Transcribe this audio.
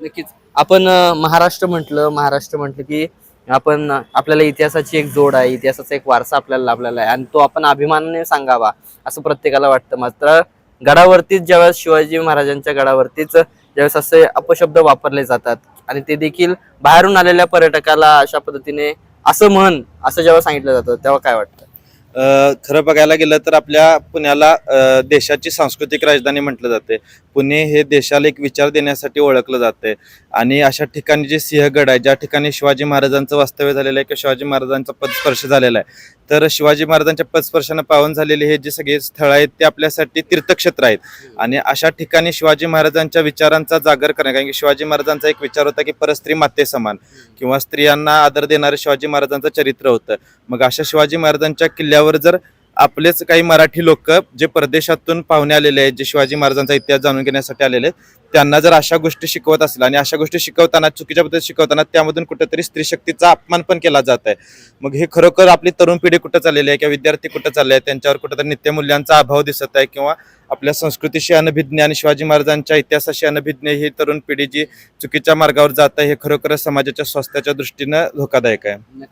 नक्कीच. आपण महाराष्ट्र म्हटलं की आपण आपल्याला इतिहासाची एक जोड आहे, इतिहासाचा एक वारसा आपल्याला लाभलेला आहे आणि तो आपण अभिमानाने सांगावा असं प्रत्येकाला वाटतं. मात्र गडावरतीच ज्यावेळेस शिवाजी महाराजांच्या गडावरतीच ज्यावेळेस असे अपशब्द वापरले जातात आणि ते देखील बाहेरून आलेल्या पर्यटकाला अशा पद्धतीने असं म्हण असं जेव्हा सांगितलं जातं तेव्हा काय वाटतं? खरं बघायला गेलं तर आपल्या पुण्याला देशाची सांस्कृतिक राजधानी म्हटलं जाते. पुणे हे देशाला एक विचार देण्यासाठी ओळखलं जाते आणि अशा ठिकाणी जे सिंहगड आहे, ज्या ठिकाणी शिवाजी महाराजांचं वास्तव्य झालेलं आहे किंवा शिवाजी महाराजांचा पदस्पर्श झालेला आहे, तर शिवाजी महाराजांच्या पदस्पर्शानं पावन झालेले हे जे सगळे स्थळ आहेत ते आपल्यासाठी तीर्थक्षेत्र आहेत. आणि अशा ठिकाणी शिवाजी महाराजांच्या विचारांचा जागर करणं, कारण की शिवाजी महाराजांचा एक विचार होता की परस्त्री माते समान किंवा स्त्रियांना आदर देणारे शिवाजी महाराजांचं चरित्र होतं. मग अशा शिवाजी महाराजांच्या किल्ल्यावर जर आपलेच काही मराठी लोक जे परदेशातून पाहुणे आलेले आहेत, जे शिवाजी महाराजांचा इतिहास जाणून घेण्यासाठी आलेले आहेत, त्यांना जर अशा गोष्टी शिकवत असतील आणि अशा गोष्टी शिकवताना चुकीच्या पद्धतीने शिकवताना त्यामधून कुठेतरी स्त्री शक्तीचा अपमान पण केला जात आहे. मग हे खरोखर आपली तरुण पिढी कुठं चाललेली आहे किंवा विद्यार्थी कुठं चालले आहेत, त्यांच्यावर कुठेतरी नित्यमूल्यांचा अभाव दिसत आहे किंवा आपल्या संस्कृतीशी अनभिज्ञ आणि शिवाजी महाराजांच्या इतिहासाशी अनभिज्ञ ही तरुण पिढी जी चुकीच्या मार्गावर जात आहे, हे खरोखरच समाजाच्या स्वास्थ्याच्या दृष्टीनं धोकादायक आहे. नक्कीच.